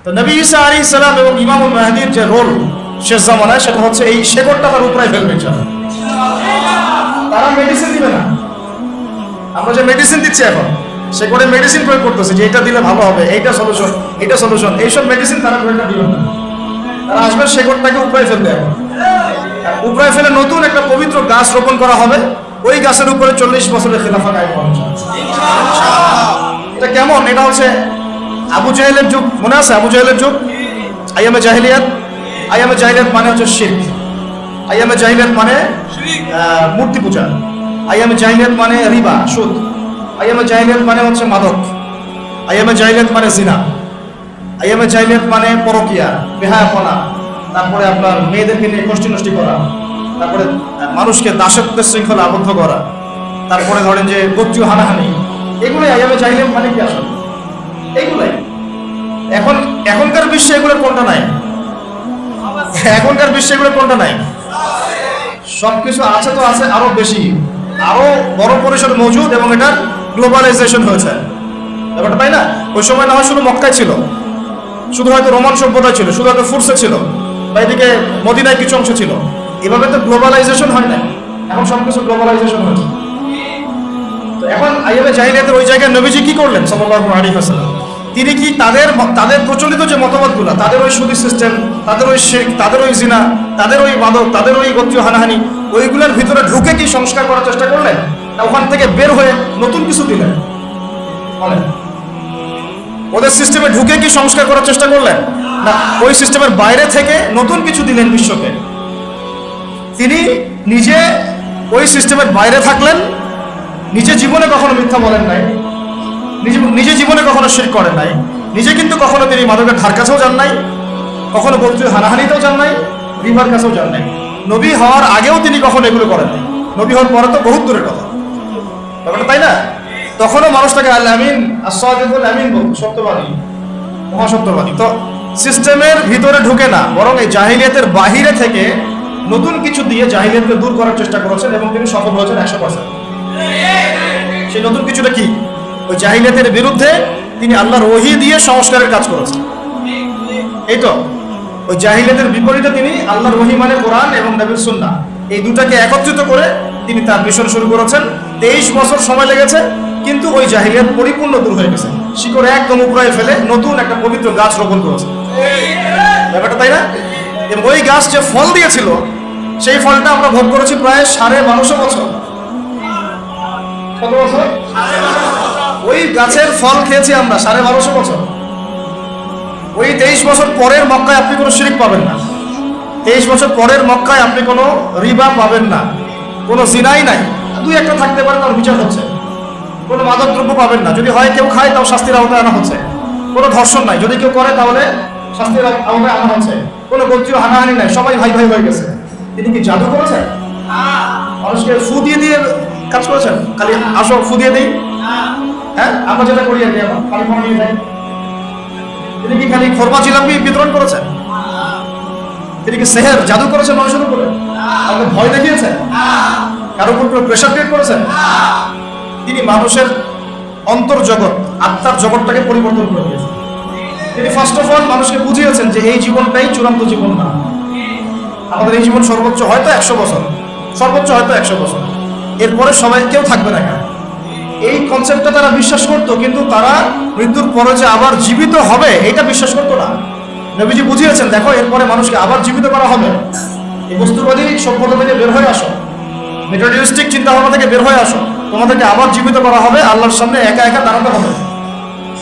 তো নবী ঈসা আলাইহিস সালাম এবং ইমামুল মাহদির যে রোল শেষ জামানায়, সেটা হচ্ছে এই শেকড়টা তার উপরে ফেলবে। তারা মেডিসিন দিবে না। আমরা যে মেডিসিন দিচ্ছি এখন, শেকড়ে মেডিসিন প্রয়োগ করতেছে যে এটা দিলে ভালো হবে, এইটা সলিউশন, এটা সলিউশন, এইসব মেডিসিন তারা প্রয়োগটা দিবে না। তারা আসবে শেকড়টাকে উপরে ফেলবে। এখন উপরে ফেলে নতুন একটা পবিত্র গাছ রোপণ করা হবে। ওই গাছের উপরে 40 বছরের খেলাফা কায়েম হবে। এটা কেমন? এটা হচ্ছে আবু জাহেলের যুগ, মনে আছে আবু জাহেলের যুগ? আইয়ামে জাহিলিয়াত। আইয়ামে জাহিলিয়াত মানে হচ্ছে শিরক। আইয়ামে জাহিলিয়াত মানে মূর্তি পূজা। আইয়ামে জাহিলিয়াত মানে রিবা, সুদ। আইয়ামে জাহিলিয়াত মানে হচ্ছে মাদক। আইয়ামে জাহিলিয়াত মানে জিনা। আইয়ামে জাহিলিয়াত মানে পরকিয়া, বেহায়াপনা। তারপরে আপনার মেয়েদেরকে নিয়ে কষ্টি নষ্টি করা। তারপরে মানুষকে দাসত্বের শৃঙ্খলা আবদ্ধ করা। তারপরে ধরেন যে গোত্রীয় হানাহানি। এগুলোই আইয়ামে জাহিলিয়াত মানে কি আসলে? এইগুলাই। এখনকার বিশ্বে এগুলোর কোনটা নাই? এখনকার বিশ্বে এগুলোর কোনটা নাই? সবকিছু আছে, তো আছে আরো বেশি, আরো বড় পরিসরে মজুদ, এবং এটার গ্লোবালাইজেশন হয়েছে ব্যাপারটা, তাই না? ওই সময় না হয় শুধু মক্কায় ছিল, শুধু হয়তো রোমান সভ্যতায় ছিল, শুধু হয়তো ফুরসে ছিল, বা এদিকে মদিনায় কিছু অংশ ছিল। এভাবে তো গ্লোবালাইজেশন হয় না। এখন সবকিছু গ্লোবালাইজেশন হয়েছে। তো এখন আইয়ামে জাহিলিয়াতের ওই জায়গায় নবীজি কি করলেন সাল্লাল্লাহু আলাইহি ওয়াসাল্লাম? তিনি কি তাদের প্রচলিত যে মতবাদগুলো, তাদের ওই সুদী সিস্টেম, তাদের ওই শিরক, তাদের ওই জিনা, তাদের ওই মাদক, তাদের ওই গোত্রীয় হানাহানি, ওইগুলোর ভিতরে ঢুকে কি সংস্কার করার চেষ্টা করলেন? না ওখান থেকে বের হয়ে নতুন কিছু দিলেন? বলেন, ওদের সিস্টেমে ঢুকে কি সংস্কার করার চেষ্টা করলেন? না ওই সিস্টেমের বাইরে থেকে নতুন কিছু দিলেন বিশ্বকে। তিনি নিজে ওই সিস্টেমের বাইরে থাকলেন, নিজে জীবনে কখনো মিথ্যা বলেন নাই, নিজে জীবনে কখনো শিরক করেন নাই, নিজে কিন্তু কখনো তিনি মাদকের ধার কাছেও যান নাই, কখনো গোত্রীয় হানাহানিতেও যান নাই, রিবার কাছেও যান নাই। নবী হওয়ার আগেও তিনি কখনো এগুলো করেন নাই। নবী হওয়ার পরে তো বহুত দূরের কথা ব্যাপারটা, তাই না? তখনও মানুষ তাকে আল আমিন, আস-সাদিকুল আমিন বলতো, সত্যবাদী, মহাসত্যবাদী। তো সিস্টেমের ভিতরে ঢুকে না, বরং এই জাহিলিয়াতের বাহিরে থেকে নতুন কিছু দিয়ে জাহিলিয়াতকে দূর করার চেষ্টা করেছেন, এবং তিনি সফল হয়েছেন 100%। সেই নতুন কিছুটা কি? ওই জাহিলিয়াতের বিরুদ্ধে তিনি আল্লাহর ওহী দিয়ে সংস্কারের কাজ করেছেন। এই তো ওই জাহিলিয়াতের বিপরীতে তিনি আল্লাহর ওহী মানে কোরআন এবং নবীর সুন্নাহ, এই দুটাকে একত্রিত করে তিনি তার মিশন শুরু করেছেন। 23 বছর সময় লেগেছে, কিন্তু ওই জাহিলিয়াত পরিপূর্ণ দূর হয়ে গেছে। শিকড় একদম উপড়ায় ফেলে নতুন একটা পবিত্র গাছ রোপণ করেছে ব্যাপারটা, তাই না? এবং ওই গাছ যে ফল দিয়েছিল, সেই ফলটা আমরা ভোগ করেছি প্রায় 1250 বছর। কত বছর? ওই গাছের ফল খেয়েছি আমরা 1250 বছর। ওই 23 বছর পরের মক্কায় আপনি কোনো শিরক পাবেন না। 23 বছর পরের মক্কায় আপনি কোনো রিবা পাবেন না, কোনো জিনাই নাই। দুই একটা থাকতে পারে, তার বিচার হচ্ছে। কোনো মাদক দ্রব্য পাবেন না, যদি হয় কেউ খায় তাও শাস্তির আওতায় আনা হচ্ছে। কোনো ধর্ষণ নাই, যদি কেউ করে তাহলে শাস্তির আওতায় আনা হচ্ছে। কোনো গোত্রীয় হানাহানি নাই, সবাই ভাই ভাই হয়ে গেছে। তিনি কি জাদু করেছেন? মানুষকে ফু দিয়ে দিয়ে কাজ করেছেন? খালি আসো ফু দিয়ে দিই, হ্যাঁ আমরা যেটা করি আর কি, এখন খালি ফোন নিয়ে যাই। তিনি কি খালি খরমা জিলাপি বিতরণ করেছেন? তিনি কি সেহের জাদু করেছেন মানুষের উপরে? আমাকে ভয় দেখিয়েছেন? কারো উপর প্রেশার ক্রিয়েট করেছেন? তিনি মানুষের অন্তর্জগৎ, আত্মার জগৎটাকে পরিবর্তন করে দিয়েছেন। তিনি ফার্স্ট অফ অল মানুষকে বুঝিয়েছেন যে এই জীবনটাই চূড়ান্ত জীবন না। আমাদের এই জীবন সর্বোচ্চ হয়তো 100 বছর, সর্বোচ্চ হয়তো 100 বছর, এরপরে সবাই কেউ থাকবে না। কেন? এই কনসেপ্টটা তারা বিশ্বাস করতো, কিন্তু তারা মৃত্যুর পরে যে আবার জীবিত হবে এটা বিশ্বাস করতো না। নবীজি বুঝিয়েছেন, দেখো এরপরে মানুষকে আবার জীবিত করা হবে। এই বস্তুবাদী সভ্যতা থেকে বের হয়ে আসো, মেটেরিয়ালিস্টিক চিন্তা ভাবনা থেকে বের হয়ে আসো। তোমাদেরকে আবার জীবিত করা হবে, আল্লাহর সামনে একা একা দাঁড়াতে হবে,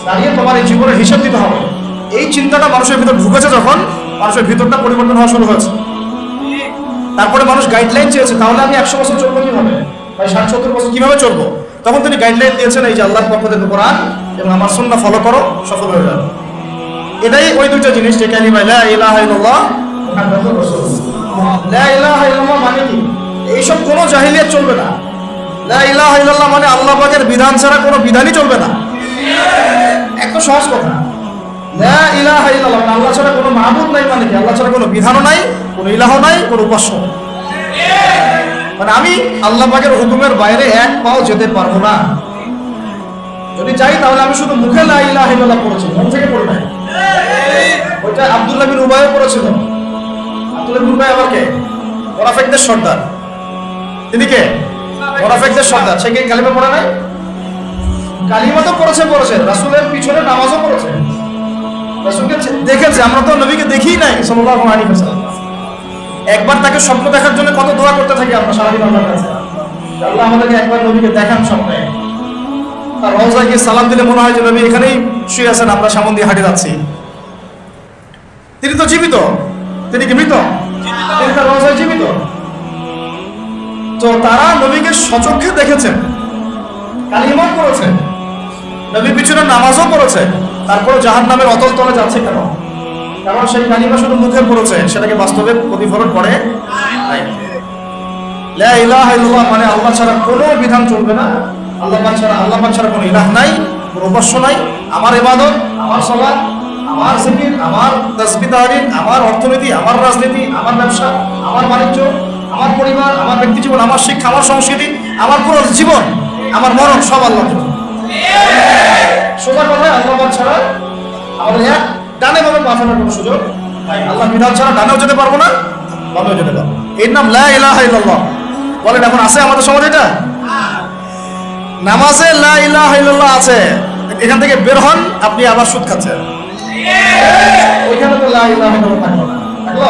দাঁড়িয়ে তোমার এই জীবনের হিসাব দিতে হবে। এই চিন্তাটা মানুষের ভিতর ঢুকেছে, যখন মানুষের ভিতরটা পরিবর্তন হওয়া শুরু হয়েছে। তারপরে মানুষ গাইডলাইন চেয়েছে, তাহলে আমি 100 বছর চলবো কিভাবে, ভাই 60-70 বছর কিভাবে চলবো? তখন তিনি গাইডলাইন দিয়েছেন, এই যে আল্লাহর পক্ষ থেকে কোরআন এবং আমার সুন্নাহ ফলো করো, সফল হয়ে যাবে। এটাই ওই দুইটা জিনিস, যে কালিমা লা ইলাহা ইল্লাল্লাহ মুহাম্মাদুর রাসূলুল্লাহ। লা ইলাহা ইল্লাল্লাহ মানে কি? এইসব কোনো জাহিলিয়াত চলবে না। লা ইলাহা ইল্লাল্লাহ মানে আল্লাহ পাকের বিধান ছাড়া কোনো বিধানই চলবে না। এত সহজ কথা। লা ইলাহা ইল্লাল্লাহ মানে আল্লাহ ছাড়া কোনো মাবুদ নাই, মানে কি? আল্লাহ ছাড়া কোনো বিধানও নাই, কোনো ইলাহ নাই, কোনো উপাস্য। মানে আমি আল্লাহ পাকের হুকুমের বাইরে এক পাও যেতে পারবো না। যদি চাই তাহলে আমি শুধু মুখে লা ইলাহা ইল্লাল্লাহ পড়েছি, মন থেকে পড়ি নাই। এটা আব্দুল্লাহ বিন উবাইও পড়েছিল। আব্দুল্লাহ বিন উবাই আবার কে? মুনাফিকদের সর্দার। তিনি কে? মুনাফিকদের সর্দার। সে কি কালিমা পড়ে নাই? কালিমা তো পড়েছে, রাসূলের পিছনে নামাজও পড়েছে, রাসূলকে দেখেছে। আমরা তো নবীকে দেখিই নাই সাল্লাল্লাহু আলাইহি ওয়াসাল্লাম। একবার তাকে স্বপ্ন দেখার জন্য কত দোয়া করতে থাকি আমরা সারাদিন আল্লাহর কাছে, আল্লাহ আমাদেরকে একবার নবীকে দেখান স্বপ্নে। তার রওজায় গিয়ে সালাম দিলে মনে হয় যে নবী এখানেই শুয়ে আছেন, আমরা সামনে দিয়ে হাঁটে যাচ্ছি। তিনি তো জীবিত, তিনি কি মৃত? তিনি তার রওজায় জীবিত। তো তারা নবীকে সচক্ষে দেখেছেন, কালিমা করেছেন, নবীর পিছনে নামাজও পড়েছে, তারপরে জাহান্নামের অতল তলে যাচ্ছে কেন? কারণ সেই কালিমা শুধু মুখে পড়েছে, সেটাকে বাস্তবে প্রতিফলন করে নাই। লা ইলাহা ইল্লাল্লাহ মানে আল্লাহ ছাড়া কোনো বিধান চলবে না, আল্লাহ ছাড়া কোনো ইলাহ নাই, কোনো উপাস্য নাই। আমার ইবাদত, আমার সালাত, আমার জিকির, আমার তাসবিহ তাহলিল, আমার অর্থনীতি, আমার রাজনীতি, আমার ব্যবসা, আমার বাণিজ্য, আমার পরিবার, আমার ব্যক্তি জীবন, আমার শিক্ষা, আমার সংস্কৃতি, আমার পুরো জীবন, আমার মরণ সব আল্লাহর জন্য। সোজা কথায় আল্লাহ ছাড়া আমাদের এক ডানে বামে পা ফেলার কোনো সুযোগ নাই। আল্লাহ বিধান ছাড়া ডানেও যেতে পারবো না, বামেও যেতে পারবো। এর নাম লা ইলাহা ইল্লাল্লাহ। বলেন এখন আছে আমাদের সমাজে এটা? নামাজে লা ইলাহা ইল্লাল্লাহ আছে, এখান থেকে বের হন আপনি আবার সুদ খাচ্ছেন। ওইখানে তো লা ইলাহা ইল্লাল্লাহ থাকলো না, থাকলো?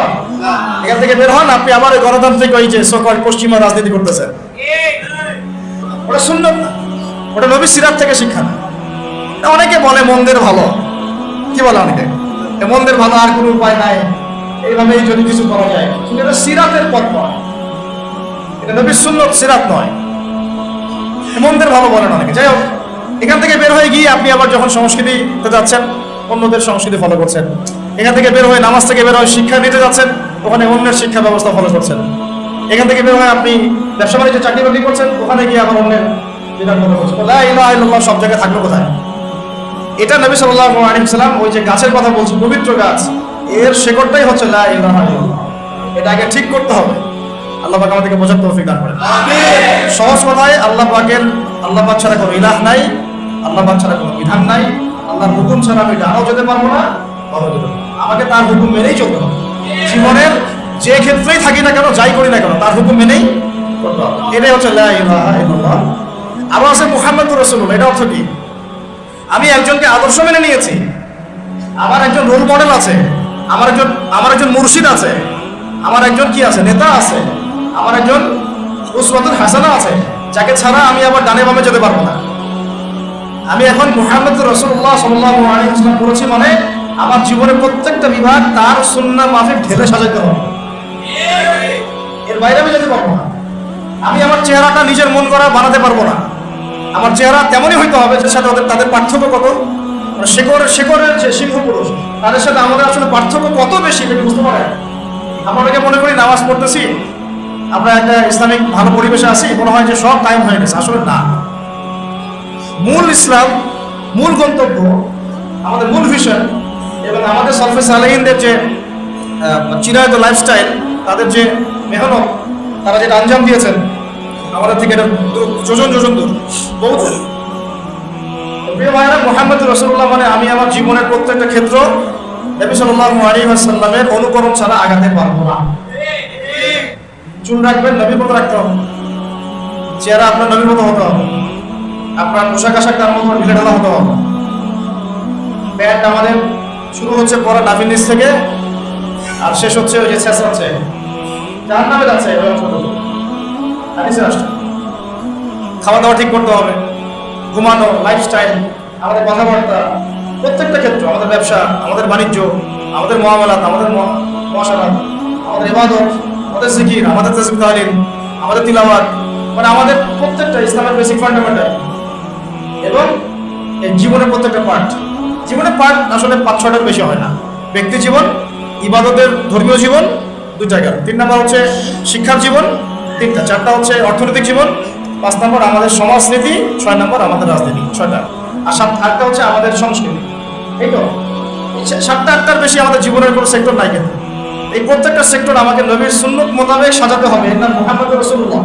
এখান থেকে বের হন আপনি আবার গণতান্ত্রিক ওই যে সকল পশ্চিমা রাজনীতি করতেছেন। ওটা সুন্নাত না, ওটা নবী সিরাত থেকে শিক্ষা না। অনেকে বলে মন্দের ভালো, কি বলে অনেকে মন্দের ভালো আর কোনো উপায় নাই, এইভাবেই যদি কিছু করা যায়, কিন্তু এটা সিরাতের পথ নয়, এটা নবীর সুন্নাত সিরাত নয়। মন্দের ভালো বলেন অনেকে। যাই হোক, এখান থেকে বের হয়ে গিয়ে আপনি আবার যখন সংস্কৃতিতে যাচ্ছেন, অন্যদের সংস্কৃতি ফলো করছেন। এখান থেকে বের হয়ে নামাজ থেকে বের হয়ে শিক্ষা নিতে যাচ্ছেন, ওখানে অন্যের শিক্ষা ব্যবস্থা ফলো করছেন। এখান থেকে বের হয়ে আপনি ব্যবসা বাণিজ্য চাকরি বাকরি করছেন, ওখানে গিয়ে আবার অন্যের বিধান ফলো করছেন। লা ইলাহা ইল্লাল্লাহ সব জায়গায় থাকলো কোথায়? এটা নবী সাল্লাল্লাহু আলাইহি ওয়াসাল্লাম ওই যে গাছের কথা বলছে, পবিত্র গাছ, এর শেকড়টাই হচ্ছে লা ইলাহা ইল্লাল্লাহ। এটা আগে ঠিক করতে হবে। আল্লাহ পাক আমাদেরকে বোঝার তৌফিক দান করেন। সহজ কথায় আল্লাহ পাক ছাড়া কোনো ইলাহ নাই, আল্লাহ পাক ছাড়া কোনো বিধান নাই, আল্লাহর হুকুম ছাড়া আমি ডানাও যেতে পারবো না, বামও যেতে পারবো না। আমাকে তার হুকুম মেনেই চলতে হবে। জীবনের যে ক্ষেত্রেই থাকি না কেন, যাই করি না কেন, তার হুকুম মেনেই করতে হবে। এটাই হচ্ছে লা ইলাহা ইল্লাল্লাহ। আরো আছে মুহাম্মদুর রাসূলুল্লাহ। এটা অর্থ কি? আমি একজনকে আদর্শ মেনে নিয়েছি, আমার একজন রোল মডেল আছে, আমার একজন মুর্শিদ আছে, আমার একজন কি আছে, নেতা আছে, আমার একজন উসওয়াতুল হাসানা আছে, যাকে ছাড়া আমি আবার ডানে বামে যেতে পারবো না। আমি এখন মুহাম্মদুর রাসূলুল্লাহ সাল্লাল্লাহু আলাইহি ওয়াসাল্লাম পড়েছি মানে আমার জীবনের প্রত্যেকটা বিভাগ তার সুন্নাহ মাফিক ঢেলে সাজাতে হবে, এর বাইরে আমি যেতে পারবো না। আমি আমার চেহারাটা নিজের মন করা বানাতে পারবো না। আমার চেহারা তেমনই হইতে হবে যে সাথে তাদের পার্থক্য কত, শেকড়ের যে সিংহ পুরুষ, তাদের সাথে আমাদের আসলে পার্থক্য কত বেশি, এটা বুঝতে পারেন? আমরা অনেকে মনে করি নামাজ পড়তেছি, আমরা একটা ইসলামিক ভালো পরিবেশে আছি, মনে হয় যে সব টাইম হয়ে গেছে। আসলে না। মূল ইসলাম, মূল গন্তব্য, আমাদের মূল ভিশন এবং আমাদের সলফে সালেহিনদের যে চিরায়ত লাইফস্টাইল, তাদের যে মেহনত, তারা যেটা আঞ্জাম দিয়েছেন আমাদের থেকে এটা যোজন দূর, বহু দূর। প্রিয় ভাইরা, মুহাম্মদুর রাসূলুল্লাহ মানে আমি আমার জীবনের প্রত্যেকটা ক্ষেত্র নবী সাল্লাল্লাহু আলাইহি ওয়াসাল্লামের অনুকরণ ছাড়া আগাতে পারবো না। চুল রাখবেন নবীর মতো রাখতে হবে, চেহারা আপনার নবীর মতো হতে হবে, আপনার পোশাক আশাক তার মতো ঢিলে ঢালা হতে হবে। প্যান্ট আমাদের শুরু হচ্ছে পরা নাভির নিচ থেকে আর শেষ হচ্ছে ওই যে শেষ হচ্ছে জাহান্নামে যাচ্ছে। খাওয়া দাওয়া ঠিক করতে হবে, ঘুমানো, লাইফস্টাইল, আমাদের কথাবার্তা, প্রত্যেকটা ক্ষেত্র, আমাদের ব্যবসা, আমাদের বাণিজ্য, আমাদের মুআমালাত, আমাদের মুআশারাত, আমাদের ইবাদত, আমাদের জিকির, আমাদের তাসবিহ তাহলিল, আমাদের তিলাওয়াত, মানে আমাদের প্রত্যেকটা ইসলামের বেসিক ফান্ডামেন্টাল। এবং এই জীবনের প্রত্যেকটা পার্ট, জীবনের পার্ট আসলে 5-6টার বেশি হয় না। ব্যক্তি জীবন, ইবাদতের ধর্মীয় জীবন 2 জায়গা, 3 নম্বর হচ্ছে শিক্ষার জীবন, 3টা, 4টা হচ্ছে অর্থনৈতিক জীবন, 5 নম্বর আমাদের সমাজনীতি, 6 নম্বর আমাদের রাজনীতি, 6টা, আর 7টা হচ্ছে আমাদের সংস্কৃতি। এই তো 7টা-8টার বেশি আমাদের জীবনের কোনো সেক্টর নাই। কিন্তু এই প্রত্যেকটা সেক্টর আমাকে নবীর সুন্নত মোতাবেক সাজাতে হবে। এর নাম মুহাম্মদুর রাসূলুল্লাহ।